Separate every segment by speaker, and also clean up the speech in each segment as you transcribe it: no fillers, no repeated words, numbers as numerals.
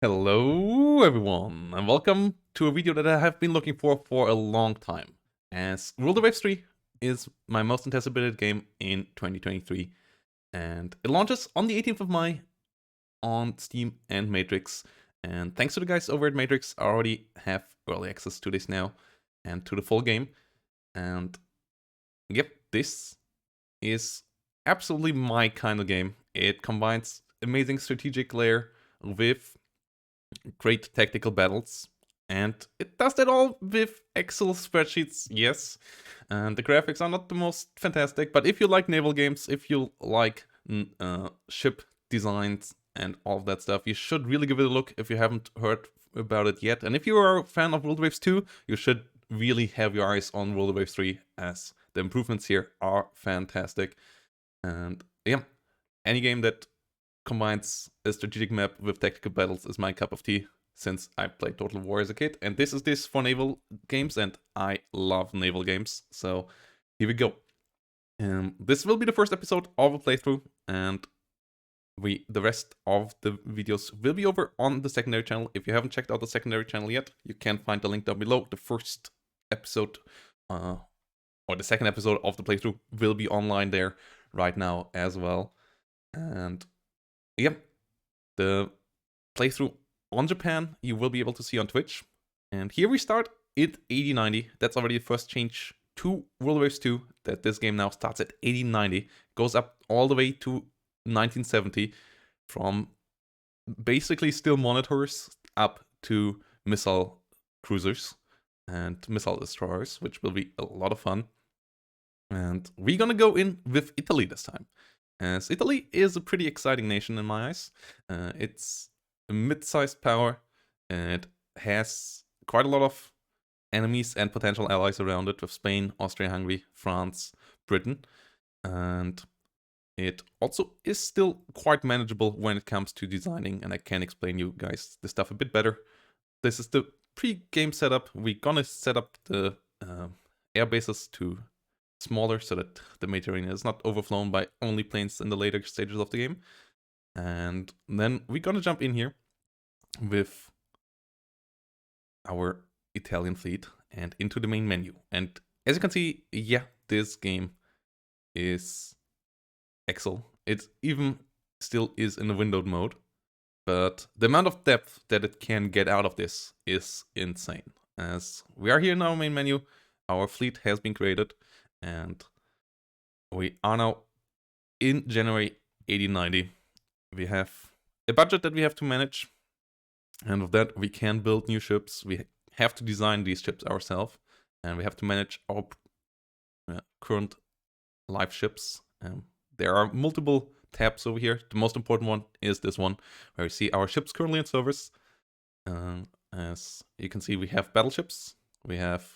Speaker 1: Hello everyone, and welcome to a video that I have been looking for a long time, as World of Waves 3 is my most anticipated game in 2023, and it launches on the 18th of May on Steam and Matrix, and thanks to the guys over at Matrix, I already have early access to this now, and to the full game, and yep, this is absolutely my kind of game. It combines amazing strategic layer with great tactical battles, and it does that all with Excel spreadsheets, yes. And the graphics are not the most fantastic, but if you like naval games, if you like ship designs and all of that stuff, you should really give it a look if you haven't heard about it yet. And if you are a fan of World Waves 2, you should really have your eyes on World Waves 3, as the improvements here are fantastic. And yeah, any game that combines a strategic map with tactical battles is my cup of tea, since I played Total War as a kid, and this is this for naval games, and I love naval games, so here we go. This will be the first episode of a playthrough, and the rest of the videos will be over on the secondary channel. If you haven't checked out the secondary channel yet, you can find the link down below. The first episode, or the second episode of the playthrough will be online there right now as well. And yeah, the playthrough on Japan you will be able to see on Twitch. And here we start at 8090. That's already the first change to World Waves 2, that this game now starts at 8090, goes up all the way to 1970, from basically still monitors up to missile cruisers and missile destroyers, which will be a lot of fun. And we're gonna go in with Italy this time, as Italy is a pretty exciting nation in my eyes. It's a mid-sized power, and it has quite a lot of enemies and potential allies around it, with Spain, Austria-Hungary, France, Britain. And it also is still quite manageable when it comes to designing, and I can explain you guys this stuff a bit better. This is the pre-game setup. We're gonna set up the air bases to smaller, so that the Mediterranean is not overflown by only planes in the later stages of the game. And then we're gonna jump in here with our Italian fleet and into the main menu. And as you can see, yeah, this game is Excel. It even still is in the windowed mode, but the amount of depth that it can get out of this is insane. As we are here in our main menu, our fleet has been created, and we are now in January 8090. We have a budget that we have to manage, and with that we can build new ships. We have to design these ships ourselves, and we have to manage our current live ships. There are multiple tabs over here. The most important one is this one, where you see our ships currently in service. As you can see, we have battleships, we have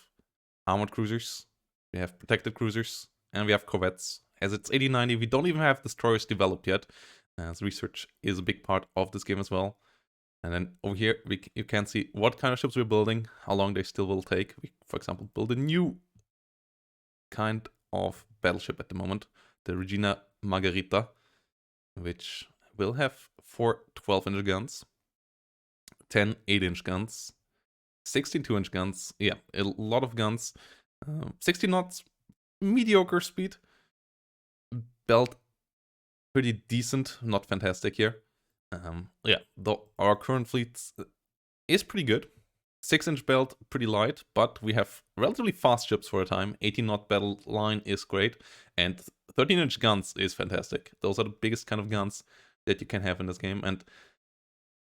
Speaker 1: armored cruisers, we have protected cruisers, and we have corvettes. As it's 8090, we don't even have destroyers developed yet, as research is a big part of this game as well. And then over here, you can see what kind of ships we're building, how long they still will take. We, for example, build a new kind of battleship at the moment, the Regina Margherita, which will have 4 12-inch guns, 10 8-inch guns, 16 2-inch guns, yeah, a lot of guns, 60 knots, mediocre speed, belt pretty decent, not fantastic here. Yeah, though our current fleet is pretty good. 6-inch belt, pretty light, but we have relatively fast ships for a time. 18-knot battle line is great, and 13-inch guns is fantastic. Those are the biggest kind of guns that you can have in this game, and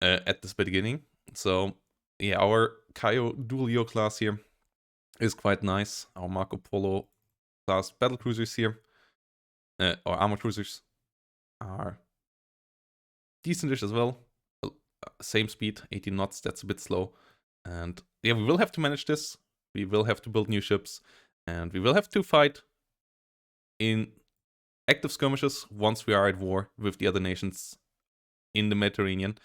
Speaker 1: at this beginning. So yeah, our Caio Duilio class here is quite nice. Our Marco Polo class battle cruisers here, or armor cruisers, are decentish as well. Same speed, 18 knots, that's a bit slow. And yeah, we will have to manage this. We will have to build new ships, and we will have to fight in active skirmishes once we are at war with the other nations in the Mediterranean,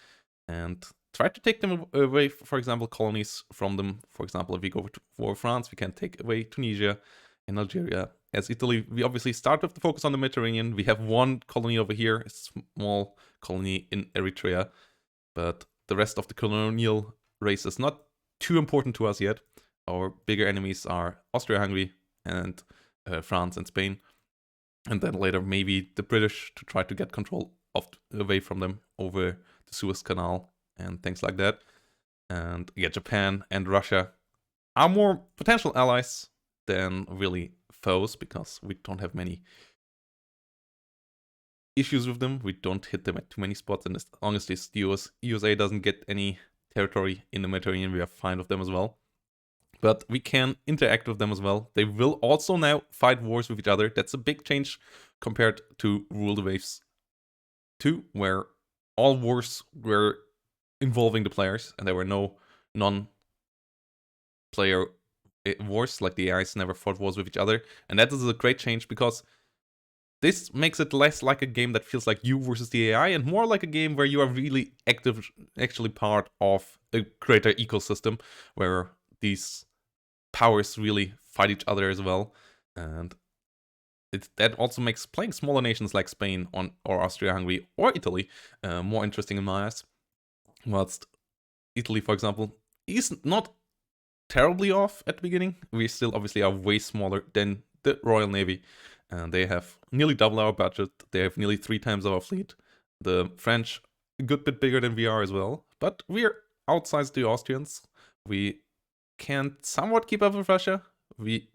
Speaker 1: and try to take them away, for example, colonies from them. For example, if we go to war with France, we can take away Tunisia and Algeria. As Italy, we obviously start with the focus on the Mediterranean. We have one colony over here, a small colony in Eritrea, but the rest of the colonial race is not too important to us yet. Our bigger enemies are Austria-Hungary and France and Spain. And then later maybe the British to try to get control away from them over the Suez Canal and things like that. And yeah, Japan and Russia are more potential allies than really foes, because we don't have many issues with them. We don't hit them at too many spots, and as long as this USA doesn't get any territory in the Mediterranean, we are fine with them as well. But we can interact with them as well. They will also now fight wars with each other. That's a big change compared to Rule the Waves 2, where all wars were involving the players, and there were no non-player wars, like the AIs never fought wars with each other. And that is a great change, because this makes it less like a game that feels like you versus the AI, and more like a game where you are really actually part of a greater ecosystem, where these powers really fight each other as well. And that also makes playing smaller nations like Spain or Austria-Hungary or Italy more interesting in my eyes. Whilst Italy, for example, is not terribly off at the beginning. We still obviously are way smaller than the Royal Navy. And they have nearly double our budget. They have nearly 3 times our fleet. The French, a good bit bigger than we are as well. But we're outsized the Austrians. We can somewhat keep up with Russia. We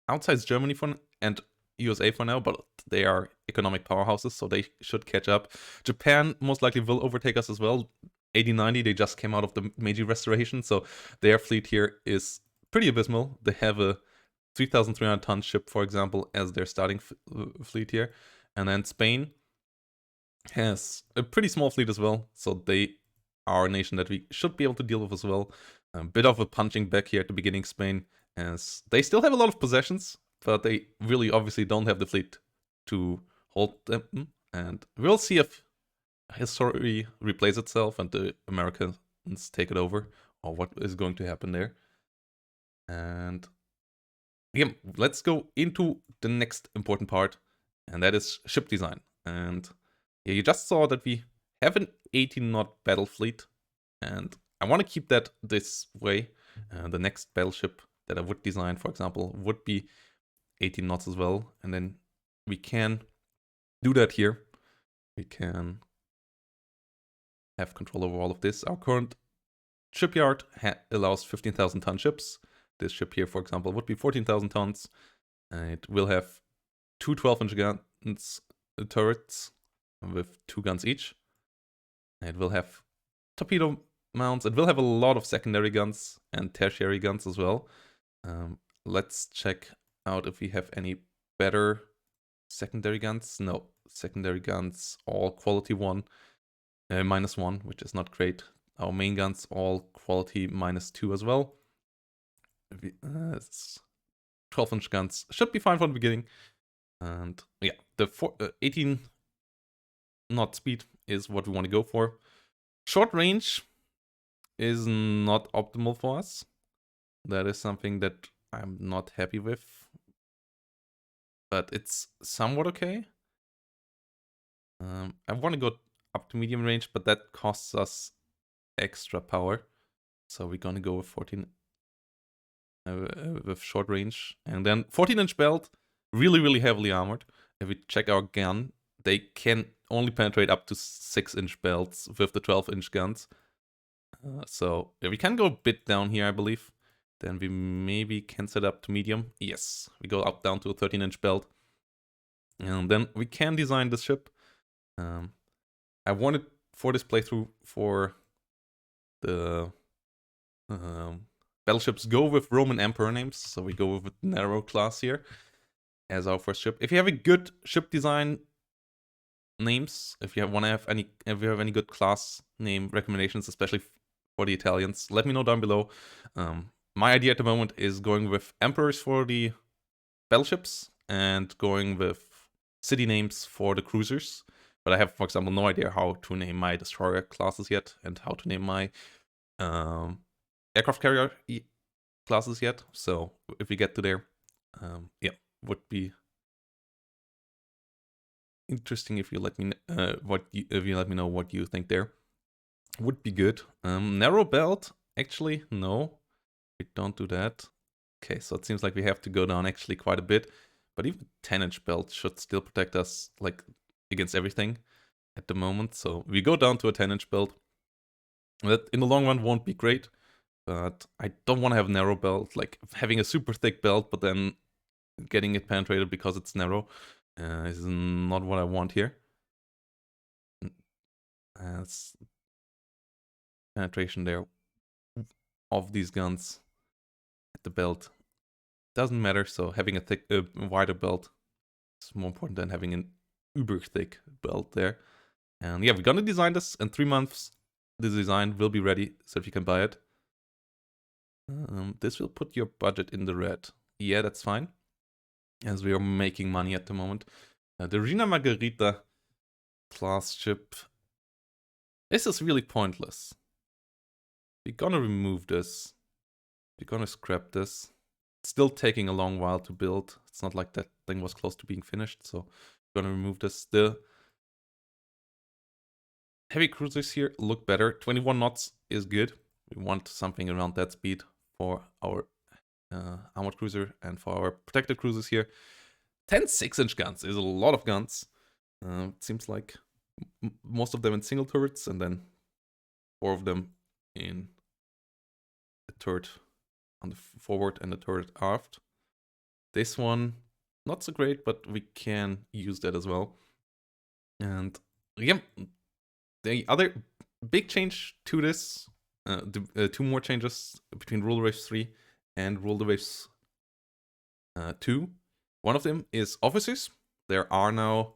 Speaker 1: outsize Germany and USA for now, but they are economic powerhouses, so they should catch up. Japan most likely will overtake us as well. 80-90, they just came out of the Meiji Restoration, so their fleet here is pretty abysmal. They have a 3,300 ton ship, for example, as their starting fleet here. And then Spain has a pretty small fleet as well, so they are a nation that we should be able to deal with as well. A bit of a punching back here at the beginning, Spain, as they still have a lot of possessions, but they really obviously don't have the fleet to hold them. And we'll see if history replays itself and the Americans take it over, or what is going to happen there. And yeah, let's go into the next important part, and that is ship design. And yeah, you just saw that we have an 18-knot battle fleet, and I want to keep that this way. The next battleship that I would design, for example, would be 18 knots as well. And then we can do that here. We can have control over all of this. Our current shipyard allows 15,000 ton ships. This ship here, for example, would be 14,000 tons. It will have 2 12-inch guns, turrets with 2 guns each. It will have torpedo mounts. It will have a lot of secondary guns and tertiary guns as well. Let's check out if we have any better secondary guns. No, secondary guns all quality 1, -1, which is not great. Our main guns all quality -2 as well. 12-inch guns should be fine from the beginning. And yeah, the 18 knot speed is what we want to go for. Short range is not optimal for us. That is something that I'm not happy with. But it's somewhat okay. I want to go up to medium range, but that costs us extra power. So we're going to go with 14 with short range. And then 14-inch belt, really, really heavily armored. If we check our gun, they can only penetrate up to 6-inch belts with the 12-inch guns. So yeah, we can go a bit down here, I believe. Then we maybe can set up to medium. Yes, we go up down to a 13-inch belt. And then we can design this ship. I wanted for this playthrough for the battleships go with Roman Emperor names. So we go with Nero class here as our first ship. If you have a good ship design names, if you have any good class name recommendations, especially for the Italians, let me know down below. My idea at the moment is going with emperors for the battleships and going with city names for the cruisers. But I have, for example, no idea how to name my destroyer classes yet, and how to name my aircraft carrier classes yet. So if we get to there, yeah, would be interesting if you let me if you let me know what you think there. would be good. Narrow belt, actually, no. We don't do that. Okay, so it seems like we have to go down actually quite a bit. But even 10-inch belt should still protect us like against everything at the moment. So we go down to a 10-inch belt. That in the long run won't be great. But I don't want to have narrow belt, like having a super thick belt, but then getting it penetrated because it's narrow is not what I want here. It's penetration there of these guns at the belt doesn't matter. So having a thick, wider belt is more important than having an uber thick belt there. And yeah, we're gonna design this in 3 months. The design will be ready, so if you can buy it. This will put your budget in the red. Yeah, that's fine, as we are making money at the moment. The Regina Margherita class ship. This is really pointless. We're gonna remove this. We're gonna scrap this. It's still taking a long while to build. It's not like that thing was close to being finished, so we're gonna remove this. The heavy cruisers here look better. 21 knots is good. We want something around that speed for our armored cruiser and for our protected cruisers here. 10 6-inch guns is a lot of guns. It seems like most of them in single turrets, and then 4 of them in the turret on the forward and the turret aft. This one, not so great, but we can use that as well. And yeah, the other big change to this, 2 more changes between Rule Waves 3 and Rule Waves 2. One of them is officers. There are now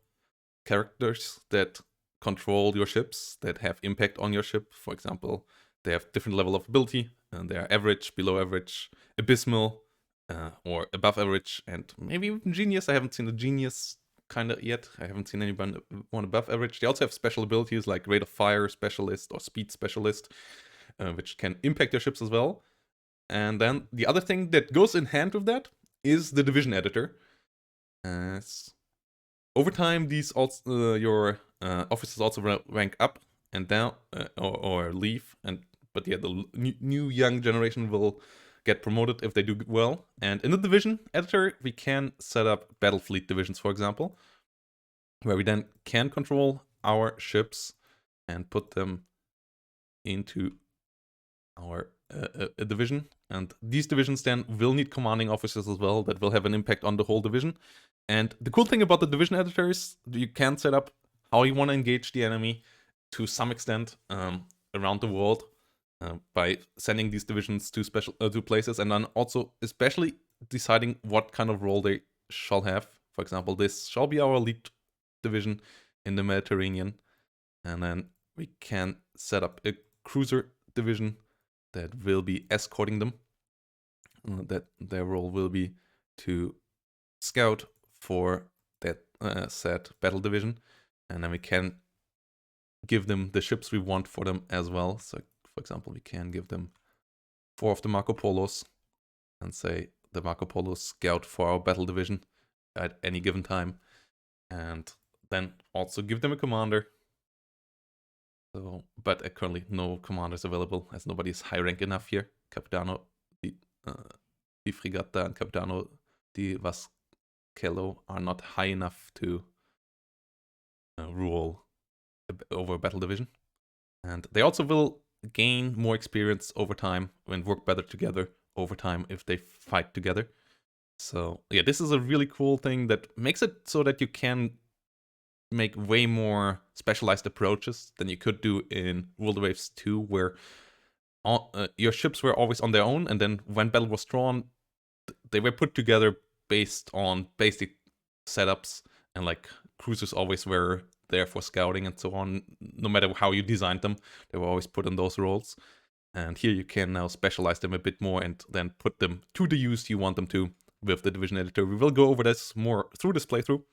Speaker 1: characters that control your ships, that have impact on your ship. For example, they have different level of ability, and they are average, below average, abysmal, or above average, and maybe even genius. I haven't seen a genius kind of yet. I haven't seen anyone above average. They also have special abilities like rate of fire specialist or speed specialist, which can impact your ships as well. And then the other thing that goes in hand with that is the division editor. Over time, these also your officers also rank up and down or leave, but yeah, the new young generation will get promoted if they do well. And in the division editor, we can set up battle fleet divisions, for example, where we then can control our ships and put them into our a division. And these divisions then will need commanding officers as well that will have an impact on the whole division. And the cool thing about the division editor is you can set up how you want to engage the enemy to some extent around the world by sending these divisions to special to places, and then also especially deciding what kind of role they shall have. For example, this shall be our lead division in the Mediterranean, and then we can set up a cruiser division that will be escorting them. That their role will be to scout for that said battle division, and then we can give them the ships we want for them as well. So, for example, we can give them 4 of the Marco Polos and say the Marco Polos scout for our battle division at any given time, and then also give them a commander. So, but currently no commanders available, as nobody is high rank enough here. Capitano di Frigatta and Capitano di Vascello are not high enough to rule over a battle division. And they also will gain more experience over time and work better together over time if they fight together. So yeah, this is a really cool thing that makes it so that you can make way more specialized approaches than you could do in World Waves 2, where your ships were always on their own, and then when battle was drawn, they were put together based on basic setups, and like cruisers always were there for scouting and so on. No matter how you designed them, they were always put in those roles. And here you can now specialize them a bit more and then put them to the use you want them to with the division editor. We will go over this more through this playthrough,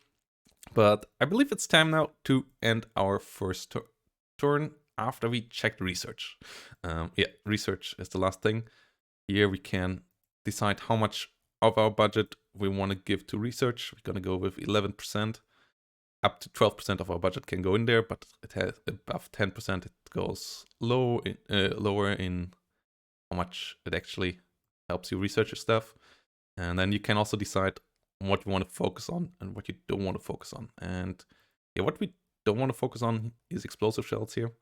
Speaker 1: but I believe it's time now to end our first turn after we checked research. Yeah, research is the last thing. Here we can decide how much of our budget we want to give to research. We're going to go with 11%. up to 12% of our budget can go in there, but it has above 10%, it goes lower in how much it actually helps you research your stuff. And then you can also decide what you want to focus on and what you don't want to focus on. And yeah, what we don't want to focus on is explosive shells here.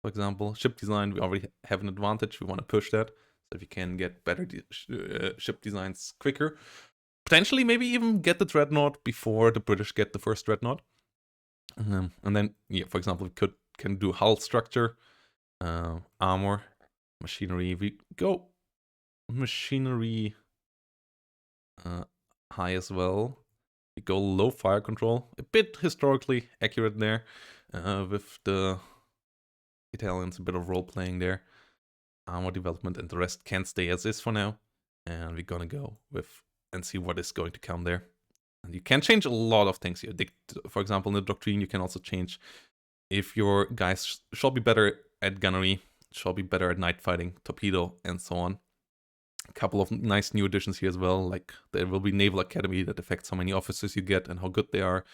Speaker 1: For example, ship design, we already have an advantage. We want to push that so we can get better ship designs quicker. Potentially, maybe even get the dreadnought before the British get the first dreadnought. And then, yeah, for example, we can do hull structure, armor, machinery. We go machinery high as well. We go low fire control, a bit historically accurate there, with the Italians, a bit of role playing there. Armor development, and the rest can stay as is for now. And we're gonna go with and see what is going to come there. And you can change a lot of things here. For example, in the doctrine, you can also change if your guys shall be better at gunnery, shall be better at night fighting, torpedo, and so on. A couple of nice new additions here as well, like there will be Naval Academy that affects how many officers you get and how good they are.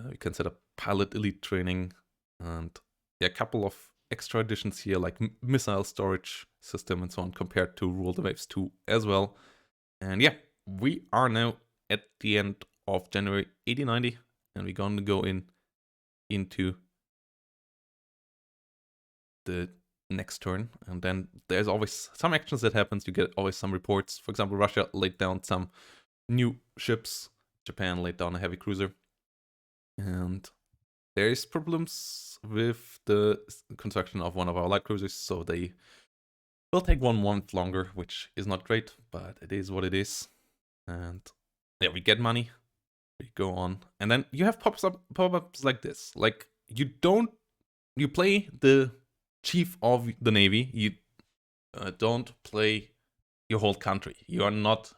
Speaker 1: You can set up pilot elite training, and yeah, a couple of extra additions here, like missile storage system and so on, compared to Rule the Waves 2 as well. And yeah, we are now at the end of January 8090, and we're going to go into the next turn. And then there's always some actions that happens. You get always some reports. For example, Russia laid down some new ships. Japan laid down a heavy cruiser. And there's problems with the construction of one of our light cruisers, so they will take 1 month longer, which is not great, but it is what it is. And yeah, we get money, we go on, and then you have pop-ups like this. Like, you play the chief of the navy, you don't play your whole country. You are not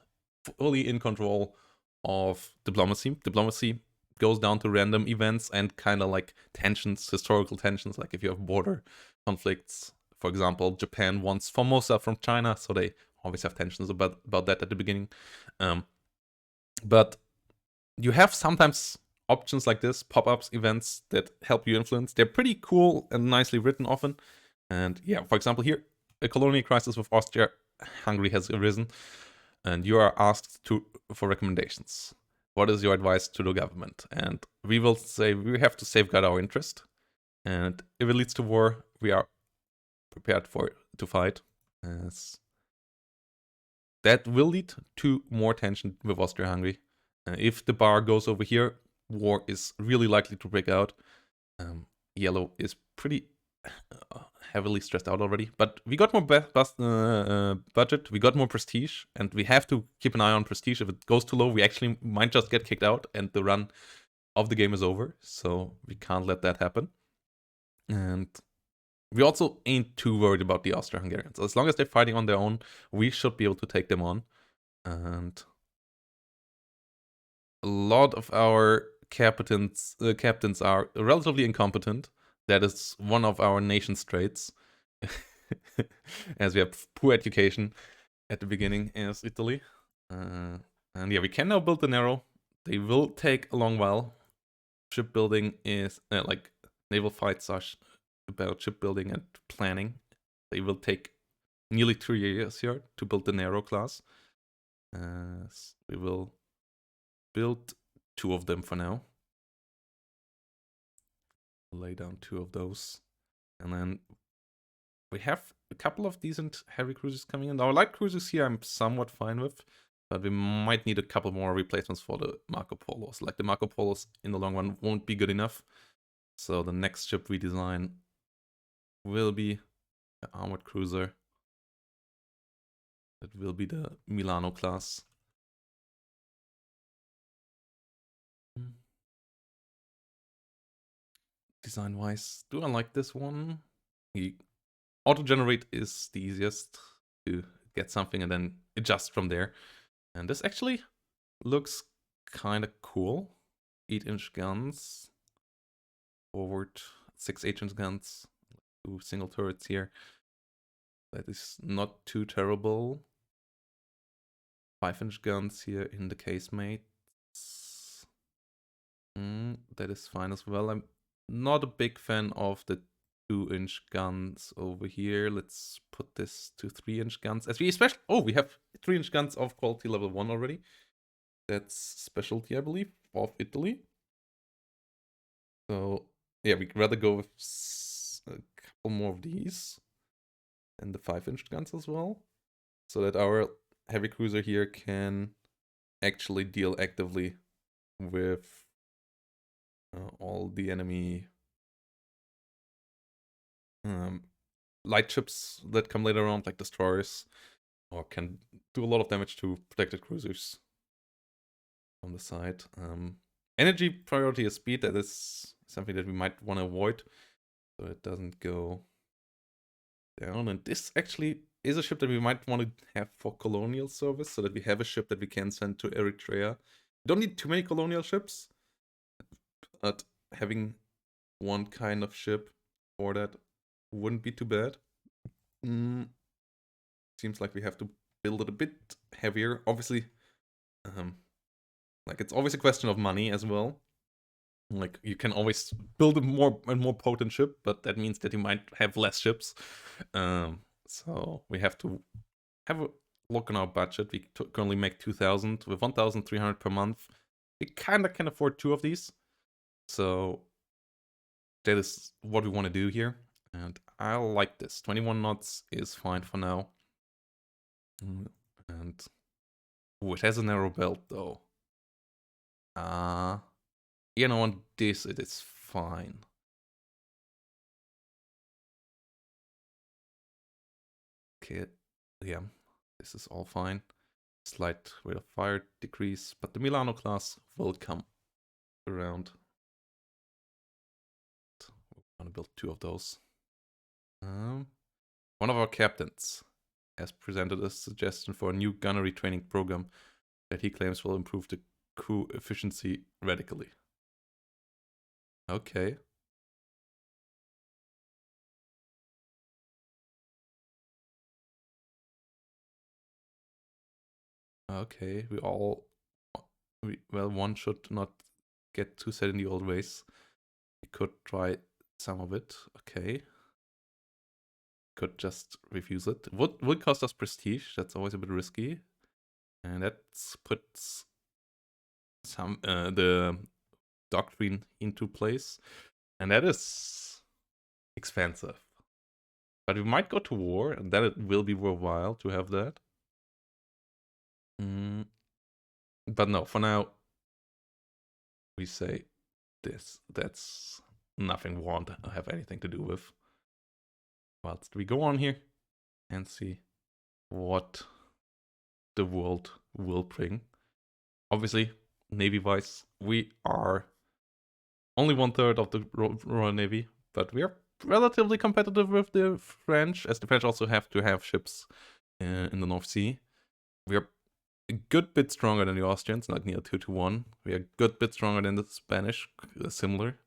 Speaker 1: fully in control of diplomacy. Diplomacy goes down to random events and kind of like tensions, historical tensions, like if you have border conflicts. For example, Japan wants Formosa from China, so they always have tensions about that at the beginning. But you have sometimes options like this, pop-ups, events that help you influence. They're pretty cool and nicely written often. And yeah, for example, here, a colonial crisis with Austria-Hungary has arisen, and you are asked for recommendations. What is your advice to the government? And we will say we have to safeguard our interest. And if it leads to war, we are prepared to fight. That will lead to more tension with Austria-Hungary. If the bar goes over here, war is really likely to break out. Yellow is pretty heavily stressed out already, but we got more budget, we got more prestige, and we have to keep an eye on prestige. If it goes too low, we actually might just get kicked out and the run of the game is over, so we can't let that happen. And we also ain't too worried about the Austro-Hungarians. As long as they're fighting on their own, we should be able to take them on. And a lot of our captains are relatively incompetent. That is one of our nation's traits, as we have poor education at the beginning as Italy. And yeah, we can now build the Narrow. They will take a long while. Shipbuilding is like naval fights are about shipbuilding and planning. They will take nearly 2 years here to build the Narrow class. We will build 2 of them for now. Lay down 2 of those. And then we have a couple of decent heavy cruisers coming in. Our light cruisers here I'm somewhat fine with, but we might need a couple more replacements for the Marco Polos. Like the Marco Polos in the long run won't be good enough. So the next ship we design will be an armored cruiser. It will be the Milano class. Design-wise, do I like this one? Auto-generate is the easiest to get something and then adjust from there. And this actually looks kind of cool. 8-inch guns. Forward 6 8-inch guns. 2 single turrets here. That is not too terrible. 5-inch guns here in the casemates. That is fine as well. I'm not a big fan of the 2-inch guns over here. Let's put this to 3-inch guns. As we especially, we have 3-inch guns of quality level 1 already. That's specialty, I believe, of Italy. So yeah, we'd rather go with a couple more of these and the 5-inch guns as well, so that our heavy cruiser here can actually deal actively with all the enemy light ships that come later on, like destroyers, or can do a lot of damage to protected cruisers on the side. Energy priority is speed. That is something that we might want to avoid, so it doesn't go down. And this actually is a ship that we might want to have for colonial service, so that we have a ship that we can send to Eritrea. We don't need too many colonial ships, but having one kind of ship for that wouldn't be too bad. Seems like we have to build it a bit heavier. Obviously, like it's always a question of money as well. Like you can always build a more and more potent ship, but that means that you might have less ships. So we have to have a look on our budget. We currently make 2,000 with 1,300 per month. We kind of can afford 2 of these. So that is what we want to do here. And I like this. 21 knots is fine for now. And it has a narrow belt though. You know, on this it is fine. Okay, yeah, this is all fine. Slight rate of fire decrease, but the Milano class will come around. We want to build 2 of those. One of our captains has presented a suggestion for a new gunnery training program that he claims will improve the crew efficiency radically. Okay. Okay, well, one should not get too set in the old ways. We could try some of it. Okay. Could just refuse it. Would cost us prestige. That's always a bit risky. And that puts some the doctrine into place. And that is expensive. But we might go to war, and then it will be worthwhile to have that. But no, for now, we say this. That's nothing we want to have anything to do with. Whilst we go on here and see what the world will bring. Obviously, Navy-wise, we are only 1/3 of the Royal Navy, but we are relatively competitive with the French, as the French also have to have ships in the North Sea. We are a good bit stronger than the Austrians, like near 2-1. We are a good bit stronger than the Spanish, similar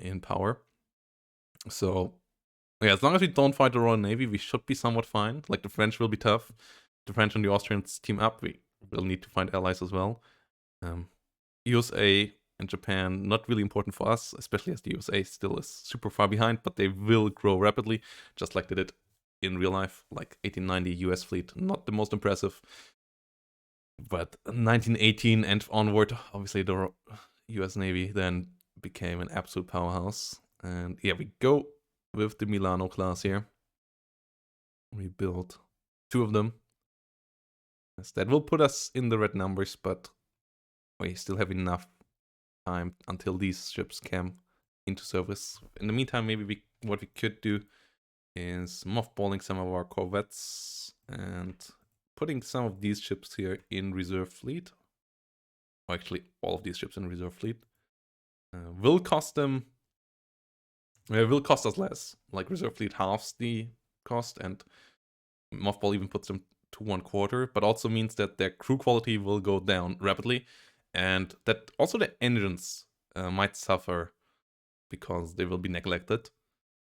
Speaker 1: in power. So, yeah, as long as we don't fight the Royal Navy, we should be somewhat fine. Like, the French will be tough. The French and the Austrians team up. We will need to find allies as well. USA and Japan, not really important for us, especially as the USA still is super far behind, but they will grow rapidly, just like they did in real life. Like 1890 US fleet, not the most impressive. But 1918 and onward, obviously the US Navy then became an absolute powerhouse. And yeah, we go with the Milano class here. We build 2 of them. That will put us in the red numbers, but we still have enough time until these ships come into service. In the meantime, maybe what we could do is mothballing some of our corvettes and putting some of these ships here in reserve fleet. Or actually, all of these ships in reserve fleet. Will cost us less. Like reserve fleet halves the cost, and mothball even puts them to 1/4, but also means that their crew quality will go down rapidly, and that also the engines might suffer because they will be neglected,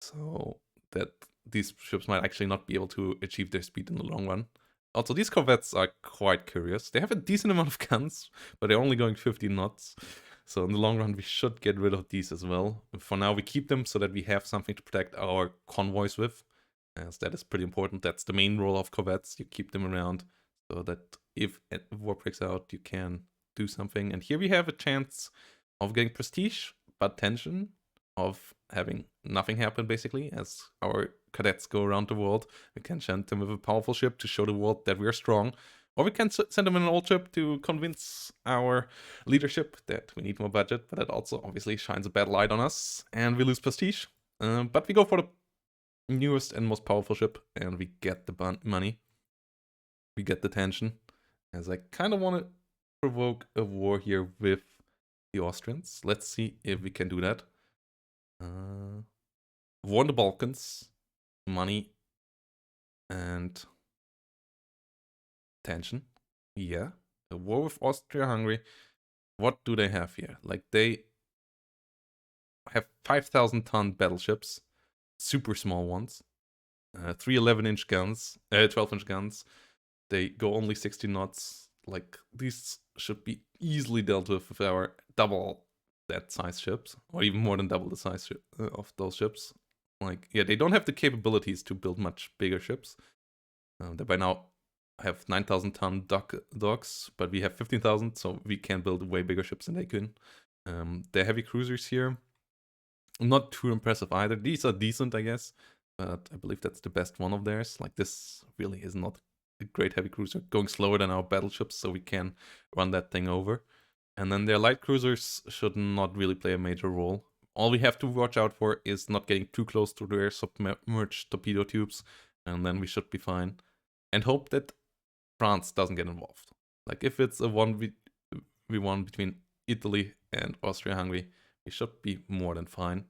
Speaker 1: so that these ships might actually not be able to achieve their speed in the long run. Also, these corvettes are quite curious. They have a decent amount of guns, but they're only going 50 knots. So in the long run, we should get rid of these as well. For now, we keep them so that we have something to protect our convoys with, as that is pretty important. That's the main role of corvettes. You keep them around so that if a war breaks out, you can do something. And here we have a chance of getting prestige, but tension of having nothing happen, basically, as our cadets go around the world. We can send them with a powerful ship to show the world that we are strong. Or we can send them in an old ship to convince our leadership that we need more budget, but that also obviously shines a bad light on us, and we lose prestige. But we go for the newest and most powerful ship, and we get the money. We get the tension, as I kind of want to provoke a war here with the Austrians. Let's see if we can do that. War in the Balkans, money, and tension. Yeah. A war with Austria-Hungary. What do they have here? Like, they have 5,000-ton battleships, super small ones, 3 11-inch guns, 12-inch guns. They go only 60 knots. Like, these should be easily dealt with our double that size ships, or even more than double the size of those ships. Like, yeah, they don't have the capabilities to build much bigger ships. They by now have 9,000-ton docks, but we have 15,000, so we can build way bigger ships than they can. They're heavy cruisers here. Not too impressive either. These are decent, I guess, but I believe that's the best one of theirs. Like, this really is not a great heavy cruiser, going slower than our battleships, so we can run that thing over. And then their light cruisers should not really play a major role. All we have to watch out for is not getting too close to their submerged torpedo tubes, and then we should be fine. And hope that France doesn't get involved. Like, if it's a 1v1 between Italy and Austria-Hungary, we should be more than fine.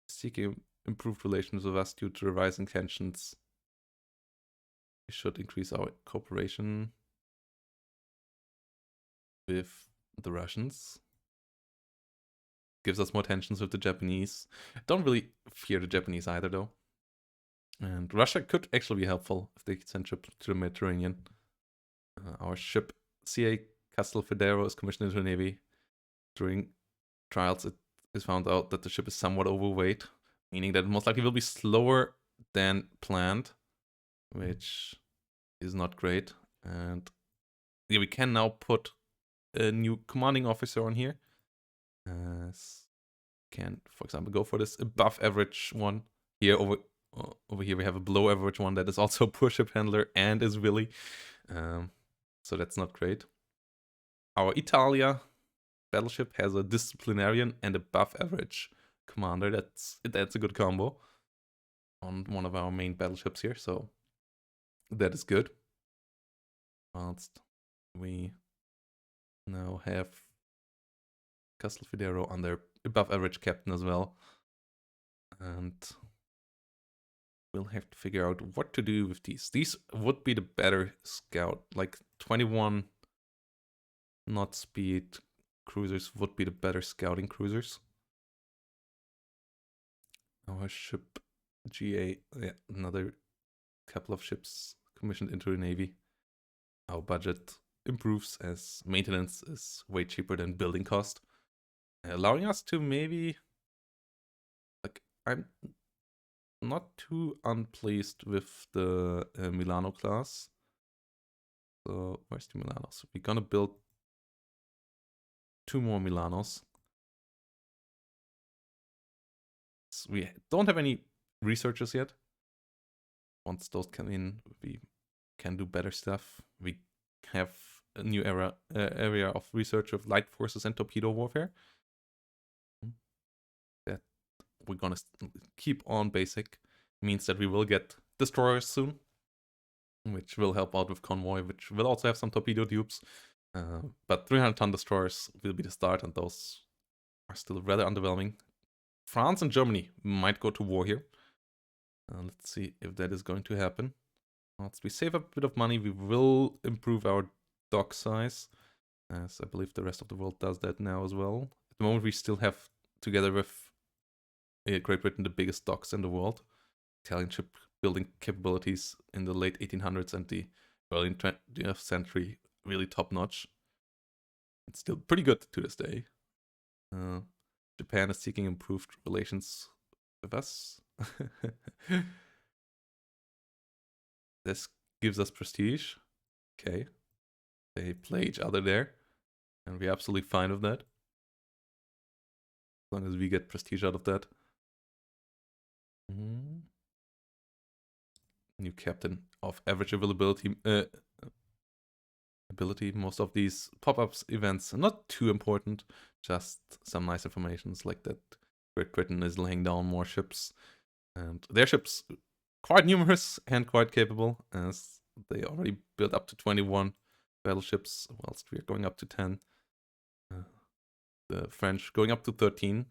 Speaker 1: Seeking improved relations with us due to the rising tensions. We should increase our cooperation with the Russians. Gives us more tensions with the Japanese. Don't really fear the Japanese either, though. And Russia could actually be helpful if they send ships to the Mediterranean. Our ship CA Castelfedero is commissioned into the Navy. During trials, it is found out that the ship is somewhat overweight, meaning that it most likely will be slower than planned, which is not great. And yeah, we can now put a new commanding officer on here. Can, for example, go for this above average one. Here over here we have a below average one that is also a poor ship handler and is willy. So that's not great. Our Italia battleship has a disciplinarian and above average commander. That's a good combo on one of our main battleships here, so that is good. Whilst we now have Castelfedero on their above average captain as well. And we'll have to figure out what to do with these. These would be the better scout. Like 21 knot speed cruisers would be the better scouting cruisers. Our ship GA, yeah, another couple of ships commissioned into the Navy. Our budget improves as maintenance is way cheaper than building cost, allowing us to maybe, like, I'm not too unpleased with the Milano class. So where's the Milano? So we're gonna build 2 more Milanos. So we don't have any researchers yet. Once those come in, we can do better stuff. We have a new area of research of light forces and torpedo warfare. That we're gonna keep on basic. Means that we will get destroyers soon, which will help out with convoy, which will also have some torpedo tubes. But 300-ton destroyers will be the start, and those are still rather underwhelming. France and Germany might go to war here. Let's see if that is going to happen. Once we save a bit of money, we will improve our dock size, as I believe the rest of the world does that now as well. At the moment, we still have, together with Great Britain, the biggest docks in the world. Italian shipbuilding capabilities in the late 1800s and the early 20th century really top-notch. It's still pretty good to this day. Japan is seeking improved relations with us. This gives us prestige. Okay. They play each other there. And we're absolutely fine with that. As long as we get prestige out of that. New captain of average availability. Most of these pop-ups events are not too important. Just some nice informations like that Great Britain is laying down more ships. And their ships quite numerous and quite capable, as they already built up to 21 battleships, whilst we are going up to 10. The French going up to 13.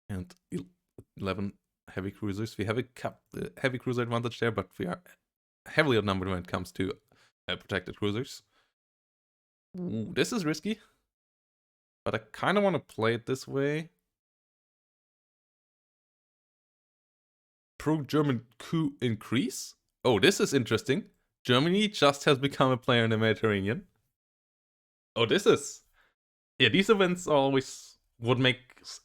Speaker 1: And 11 heavy cruisers. We have a heavy cruiser advantage there, but we are heavily outnumbered when it comes to protected cruisers. Ooh, this is risky. But I kind of want to play it this way. Pro-German coup increase? Oh, this is interesting. Germany just has become a player in the Mediterranean. Oh, this is... Yeah, these events always would make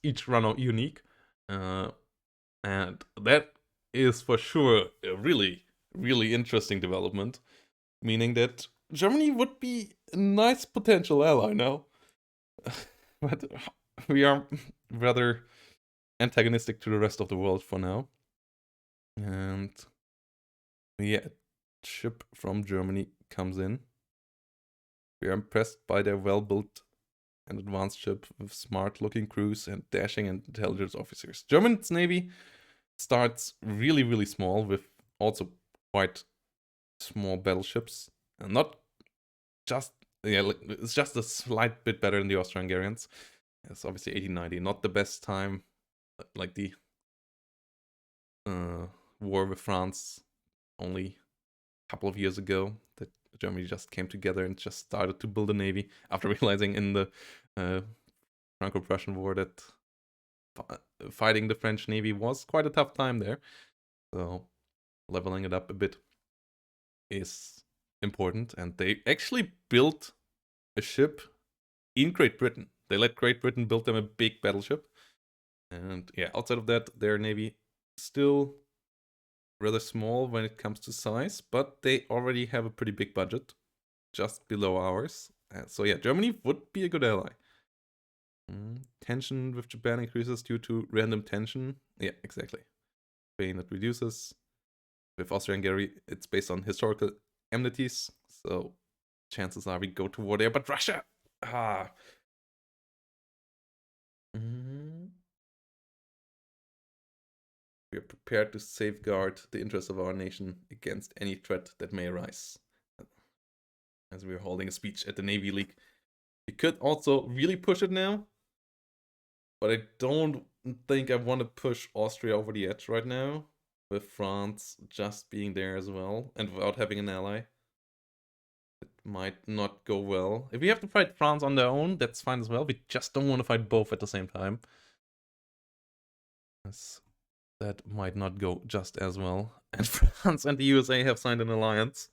Speaker 1: each run unique. And that is for sure a really, really interesting development. Meaning that Germany would be a nice potential ally now. But we are rather antagonistic to the rest of the world for now. And yeah, ship from Germany comes in. We are impressed by their well-built and advanced ship with smart-looking crews and dashing and intelligence officers. German's navy starts really, really small with also quite small battleships. And not just... Yeah, it's just a slight bit better than the Austro-Hungarians. It's obviously 1890, not the best time, like the war with France only a couple of years ago, that Germany just came together and just started to build a navy after realizing in the Franco-Prussian War that fighting the French navy was quite a tough time there. So leveling it up a bit is important. And they actually built a ship in Great Britain. They let Great Britain build them a big battleship. And yeah, outside of that, their navy still rather small when it comes to size, but they already have a pretty big budget, just below ours. So yeah, Germany would be a good ally. Tension with Japan increases due to random tension. Yeah, exactly. Spain, it reduces. With Austria-Hungary, it's based on historical enmities, so chances are we go to war there. But Russia! We are prepared to safeguard the interests of our nation against any threat that may arise. As we are holding a speech at the Navy League. We could also really push it now, but I don't think I want to push Austria over the edge right now, with France just being there as well, and without having an ally. It might not go well. If we have to fight France on their own, that's fine as well. We just don't want to fight both at the same time. That might not go just as well. And France and the USA have signed an alliance.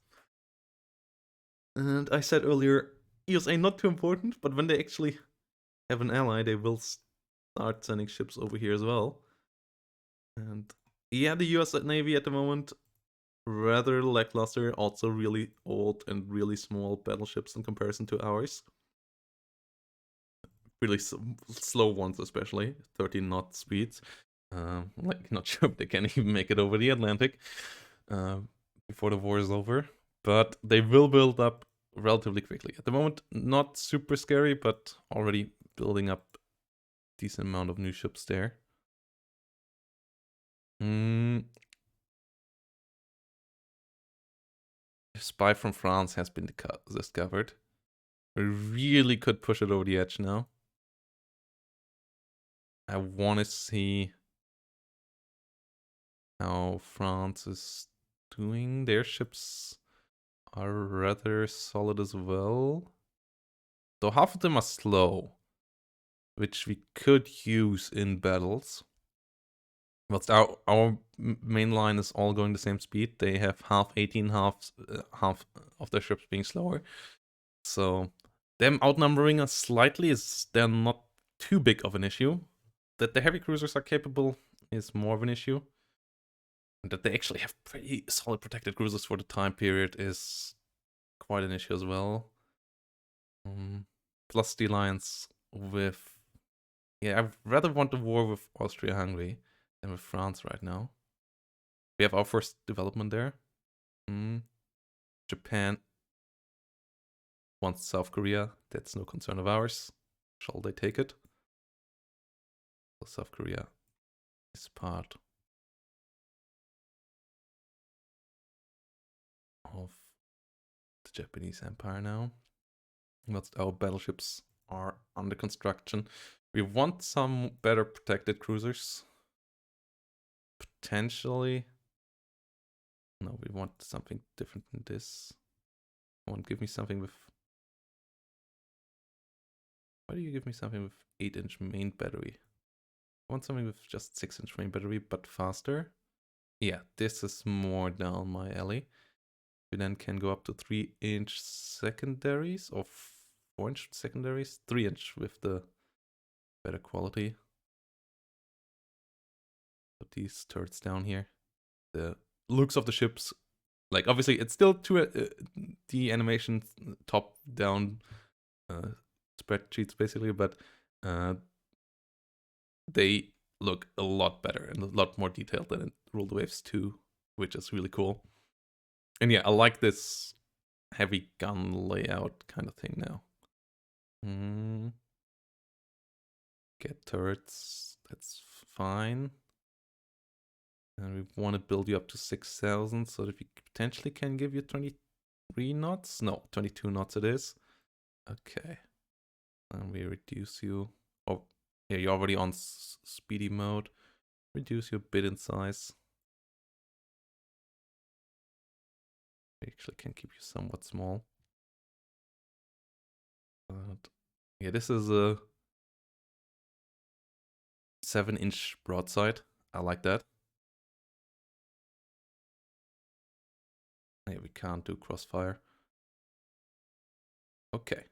Speaker 1: And I said earlier, USA not too important, but when they actually have an ally, they will start sending ships over here as well. And yeah, the US Navy at the moment, rather lackluster, also really old and really small battleships in comparison to ours. Really slow ones, especially 13 knot speeds. Like, not sure if they can even make it over the Atlantic before the war is over. But they will build up relatively quickly. At the moment, not super scary, but already building up a decent amount of new ships there. The spy from France has been discovered. We really could push it over the edge now. I want to see how France is doing. Their ships are rather solid as well. Though half of them are slow, which we could use in battles. But our main line is all going the same speed. They have half 18, half of their ships being slower. So them outnumbering us slightly is they're not too big of an issue. That the heavy cruisers are capable is more of an issue. And that they actually have pretty solid protected cruisers for the time period is quite an issue as well. Plus the alliance with... Yeah, I'd rather want the war with Austria-Hungary than with France right now. We have our first development there. Japan wants South Korea. That's no concern of ours. Shall they take it? So South Korea is part of the Japanese Empire now. But our battleships are under construction. We want some better protected cruisers. Potentially. No, we want something different than this. Come on, give me something with... Why do you give me something with 8-inch main battery? I want something with just 6-inch main battery, but faster. Yeah, this is more down my alley. We then can go up to 3-inch secondaries or 4-inch secondaries. 3-inch with the better quality. Put these turrets down here. The looks of the ships, like obviously it's still the animation top down spreadsheets basically, but they look a lot better and a lot more detailed than in Rule the Waves 2, which is really cool. And yeah, I like this heavy gun layout kind of thing now. Get turrets, that's fine. And we want to build you up to 6,000 so that we potentially can give you 23 knots. No, 22 knots it is. Okay. And we reduce you. Oh, yeah, you're already on speedy mode. Reduce you a bit in size. We actually can keep you somewhat small. But yeah, this is a 7-inch broadside. I like that. Yeah, we can't do crossfire. Okay.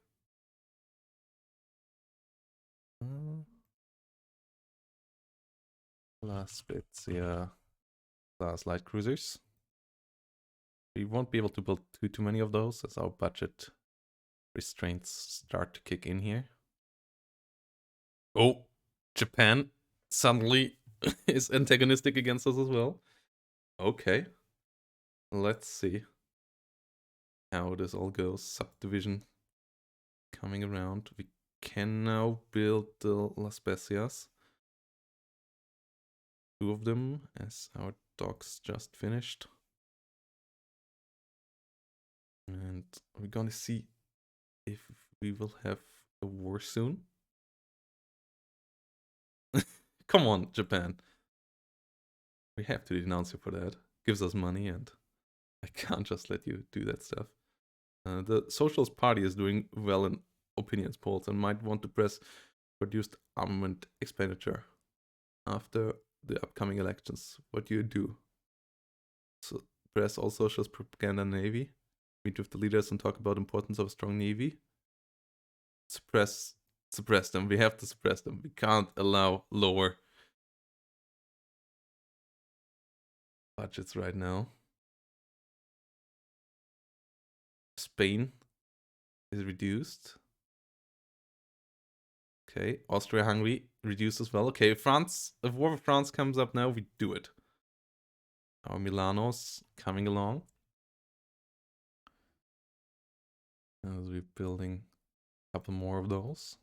Speaker 1: Last bits, yeah. Last light cruisers. We won't be able to build too many of those as our budget restraints start to kick in here. Oh, Japan suddenly is antagonistic against us as well. Okay. Let's see how this all goes. Subdivision coming around. We can now build the Las Bestias. 2 of them as our docks just finished. And we're gonna see if we will have a war soon. Come on, Japan. We have to denounce you for that. Gives us money and I can't just let you do that stuff. The Socialist Party is doing well in opinions polls and might want to press reduced armament expenditure after the upcoming elections. What do you do? So press all socialist propaganda navy. Meet with the leaders and talk about the importance of a strong navy. Suppress them. We have to suppress them. We can't allow lower budgets right now. Spain is reduced. Okay, Austria-Hungary reduced as well. Okay, France, if war with France comes up now, we do it. Our Milano's coming along. As we're building a couple more of those.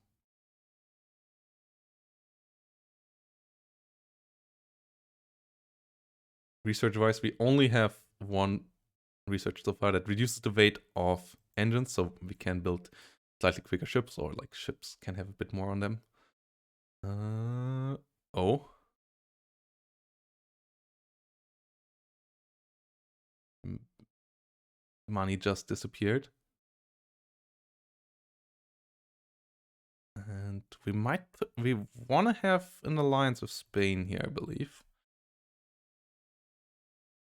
Speaker 1: Research-wise, we only have one research so far that reduces the weight of engines, so we can build slightly quicker ships, or like ships can have a bit more on them. Oh. Money just disappeared. And we want to have an alliance with Spain here, I believe.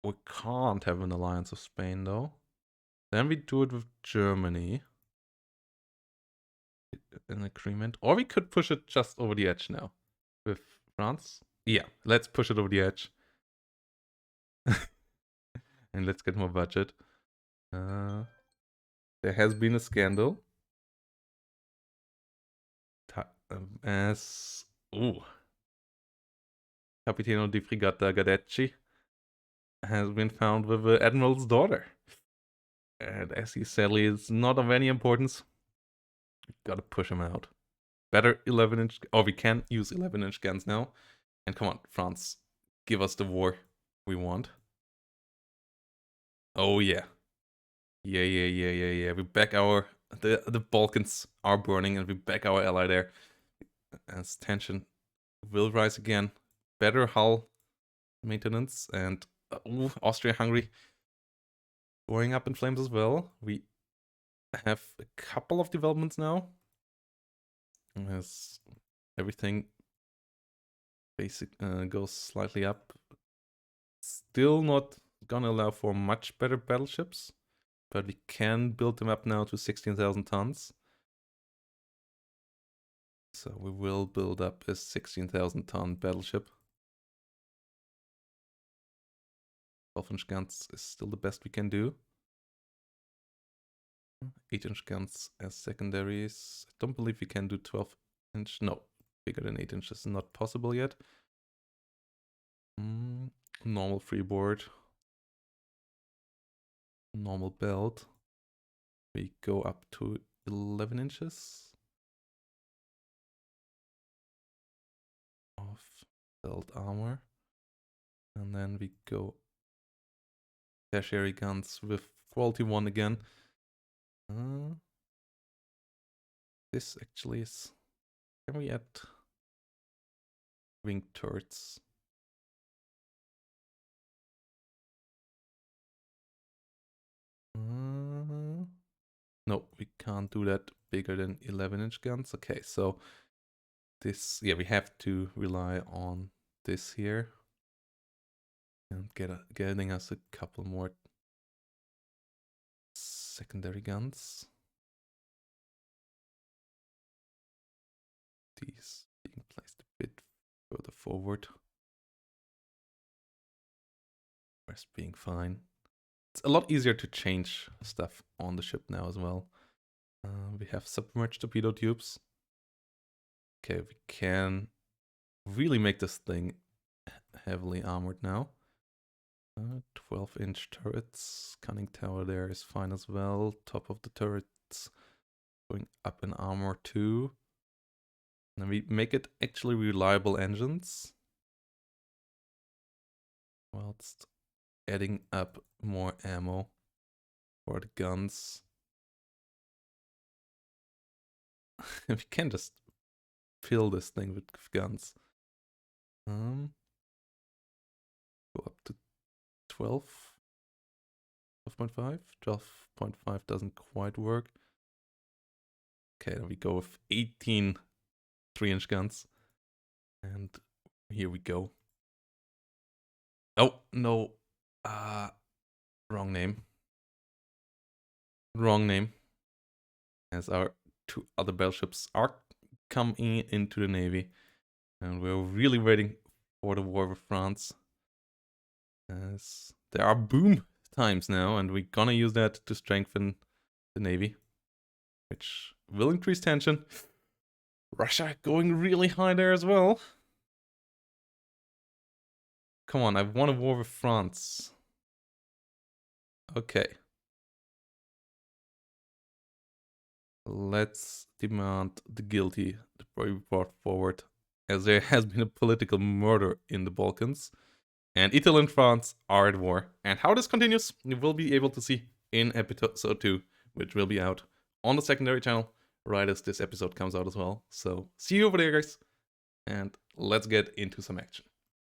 Speaker 1: We can't have an alliance with Spain, though. Then we do it with Germany. an agreement. Or we could push it just over the edge now. With France. Yeah, let's push it over the edge. And let's get more budget. There has been a scandal. As... Ooh. Capitano di Frigata Gadecci has been found with the Admiral's daughter. And as he sadly is not of any importance, gotta push him out. Better 11-inch... Oh, we can use 11-inch guns now. And come on, France. Give us the war we want. Oh, yeah. Yeah. We back our... The Balkans are burning and we back our ally there. As tension will rise again. Better hull maintenance. And Austria-Hungary going up in flames as well. We have a couple of developments now. As everything goes slightly up. Still not gonna allow for much better battleships, but we can build them up now to 16,000 tons. So we will build up a 16,000 ton battleship. 12-inch guns is still the best we can do. 8-inch guns as secondaries. I don't believe we can do 12-inch. No, bigger than 8 inches is not possible yet. Normal freeboard. Normal belt. We go up to 11 inches of belt armor. And then we go tertiary guns with quality 1 again. This actually is... Can we add wing turrets? No, we can't do that bigger than 11-inch guns. Okay, so this... Yeah, we have to rely on this here. And getting us a couple more secondary guns. These being placed a bit further forward. Rest being fine. It's a lot easier to change stuff on the ship now as well. We have submerged torpedo tubes. Okay, we can really make this thing heavily armored now. 12-inch turrets. Conning tower there is fine as well. Top of the turrets going up in armor too. And we make it actually reliable engines. Whilst adding up more ammo for the guns. We can just fill this thing with guns. Go up to 12. 12.5. 12.5 doesn't quite work. Okay, then we go with 18 3-inch guns. And here we go. Oh, no. Wrong name. Wrong name. As our 2 other battleships are coming into the Navy. And we're really waiting for the war with France. As there are boom times now, and we're gonna use that to strengthen the Navy. Which will increase tension. Russia going really high there as well. Come on, I've won a war with France. Okay. Let's demand the guilty to be brought forward, as there has been a political murder in the Balkans. And Italy and France are at war. And how this continues, you will be able to see in episode 2, which will be out on the secondary channel right as this episode comes out as well. So see you over there, guys. And let's get into some action.